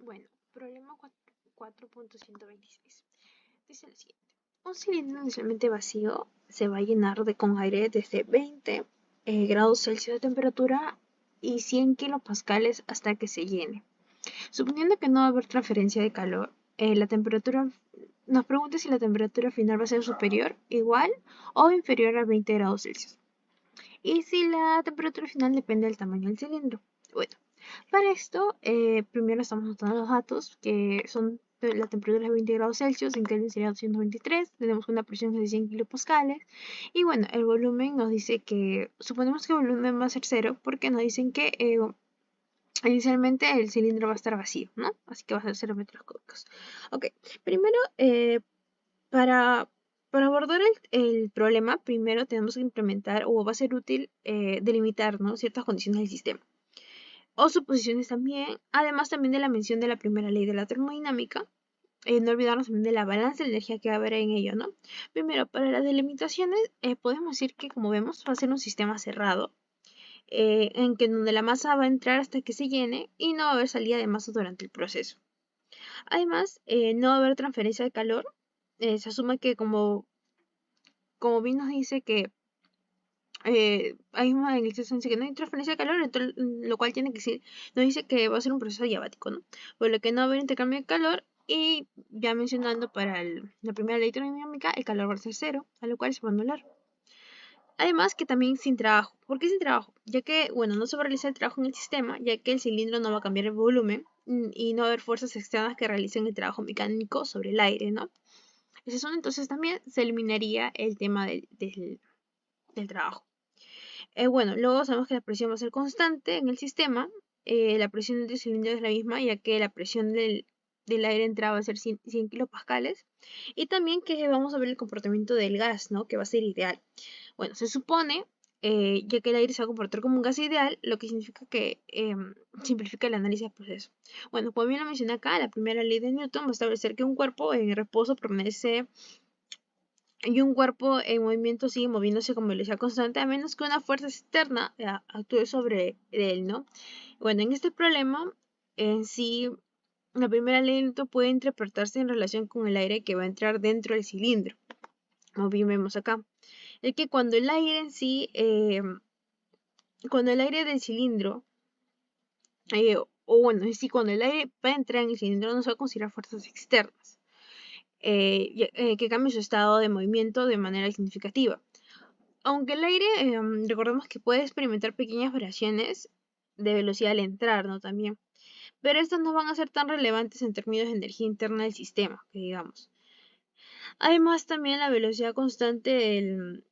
Bueno, problema 4.126. Dice lo siguiente. Un cilindro inicialmente vacío se va a llenar con aire desde 20 grados Celsius de temperatura y 100 kilopascales hasta que se llene. Suponiendo que no va a haber transferencia de calor, la temperatura nos pregunta si la temperatura final va a ser superior, igual o inferior a 20 grados Celsius. Y si la temperatura final depende del tamaño del cilindro. Bueno, para esto, primero estamos anotando los datos, que son la temperatura de 20 grados Celsius, en Kelvin sería 223, tenemos una presión de 100 kilopascales, y bueno, el volumen nos dice que, suponemos que el volumen va a ser cero, porque nos dicen que inicialmente el cilindro va a estar vacío, ¿no? Así que va a ser 0 metros cúbicos. Ok, primero, para abordar el problema, primero tenemos que implementar, o va a ser útil, delimitar, ¿no?, ciertas condiciones del sistema o suposiciones también, además también de la mención de la primera ley de la termodinámica, no olvidarnos también de la balanza de energía que va a haber en ello, ¿no? Primero, para las delimitaciones, podemos decir que, como vemos, va a ser un sistema cerrado, en que donde la masa va a entrar hasta que se llene y no va a haber salida de masa durante el proceso. Además, no va a haber transferencia de calor. Se asume que, como bien nos dice que ahí mismo en el texto dice que no hay transferencia de calor, entonces, lo cual tiene que decir, nos dice que va a ser un proceso diabático, ¿no? Por lo que no va a haber intercambio de calor, y ya mencionando para la primera ley termodinámica, el calor va a ser cero, a lo cual se va a anular. Además que también sin trabajo. ¿Por qué sin trabajo? Ya que, bueno, no se va a realizar el trabajo en el sistema, ya que el cilindro no va a cambiar el volumen y no va a haber fuerzas externas que realicen el trabajo mecánico sobre el aire, ¿no? Entonces también se eliminaría el tema del trabajo. Bueno, luego sabemos que la presión va a ser constante en el sistema. La presión del cilindro es la misma, ya que la presión del aire entrada va a ser 100 kilopascales. Y también que vamos a ver el comportamiento del gas, ¿no?, que va a ser ideal. Bueno, se supone, ya que el aire se va a comportar como un gas ideal, lo que significa que simplifica el análisis del proceso. Bueno, como bien lo mencioné acá, la primera ley de Newton va a establecer que un cuerpo en reposo permanece y un cuerpo en movimiento sigue moviéndose con velocidad constante a menos que una fuerza externa actúe sobre él, ¿no? Bueno, en este problema, en sí, la primera ley de Newton puede interpretarse en relación con el aire que va a entrar dentro del cilindro, como bien vemos acá. Es que cuando el aire en sí, cuando el aire del cilindro, cuando el aire va a entrar en el cilindro, no se va a considerar fuerzas externas, que cambien su estado de movimiento de manera significativa. Aunque el aire, recordemos que puede experimentar pequeñas variaciones de velocidad al entrar, ¿no?, también. Pero estas no van a ser tan relevantes en términos de energía interna del sistema, que digamos. Además, también la velocidad constante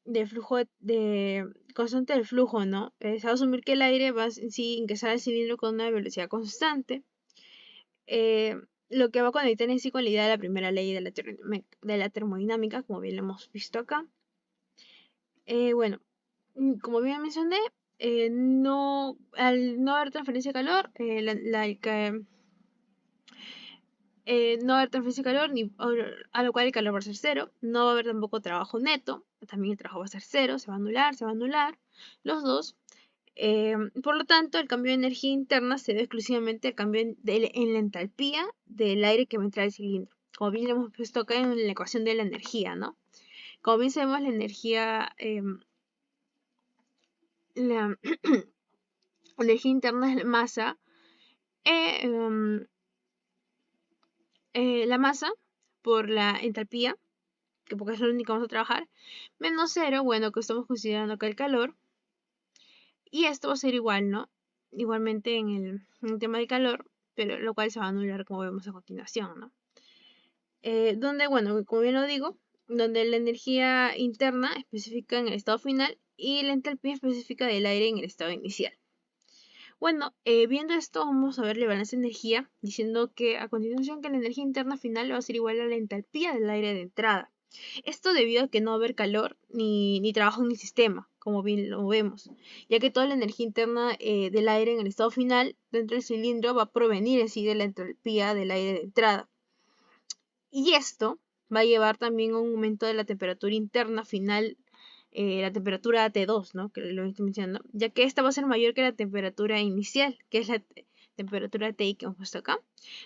del flujo, constante del flujo, ¿no? Se va a asumir que el aire va a ingresar al cilindro con una velocidad constante, lo que va a conectar en sí con la idea de la primera ley de la termodinámica, como bien lo hemos visto acá. Bueno, como bien mencioné, al no haber transferencia de calor, no va a haber transferencia de calor, a lo cual el calor va a ser cero. No va a haber tampoco trabajo neto, también el trabajo va a ser cero, se va a anular los dos. Por lo tanto, el cambio de energía interna se debe exclusivamente al cambio en la entalpía del aire que va a entrar al cilindro. Como bien lo hemos puesto acá en la ecuación de la energía, ¿no? Como bien sabemos, la energía, la energía interna es la masa. La masa por la entalpía, que porque es lo único que vamos a trabajar, menos cero, bueno, que estamos considerando acá el calor. Y esto va a ser igual, ¿no? Igualmente en el tema del calor, pero lo cual se va a anular como vemos a continuación, ¿no? Donde, bueno, como bien lo digo, donde la energía interna especifica en el estado final y la entalpía específica del aire en el estado inicial. Bueno, viendo esto, vamos a ver la balanza de energía, diciendo que a continuación que la energía interna final va a ser igual a la entalpía del aire de entrada. Esto debido a que no va a haber calor ni trabajo en el sistema, como bien lo vemos, ya que toda la energía interna del aire en el estado final dentro del cilindro va a provenir en sí de la entalpía del aire de entrada. Y esto va a llevar también a un aumento de la temperatura interna final, la temperatura T2, ¿no?, que lo estoy mencionando, ya que esta va a ser mayor que la temperatura inicial, que es la temperatura Ti que hemos puesto acá,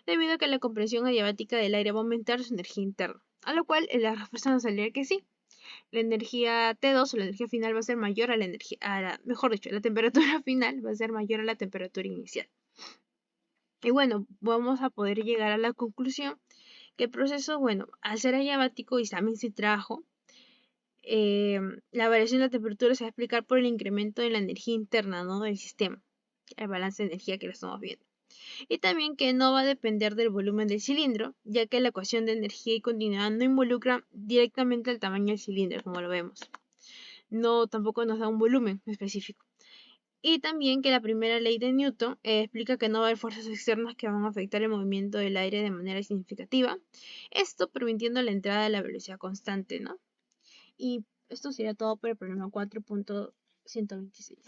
debido a que la compresión adiabática del aire va a aumentar su energía interna, a lo cual la respuesta nos saldría que sí. La energía T2 o la energía final va a ser mayor a la mejor dicho, la temperatura final va a ser mayor a la temperatura inicial. Y bueno, vamos a poder llegar a la conclusión que el proceso, bueno, al ser adiabático y también se trajo, la variación de la temperatura se va a explicar por el incremento de la energía interna, ¿no?, del sistema, el balance de energía que lo estamos viendo. Y también que no va a depender del volumen del cilindro, ya que la ecuación de energía y continuidad no involucra directamente el tamaño del cilindro, como lo vemos. No, tampoco nos da un volumen específico. Y también que la primera ley de Newton explica que no va a haber fuerzas externas que van a afectar el movimiento del aire de manera significativa. Esto permitiendo la entrada de la velocidad constante, ¿no? Y esto sería todo por el problema 4.126.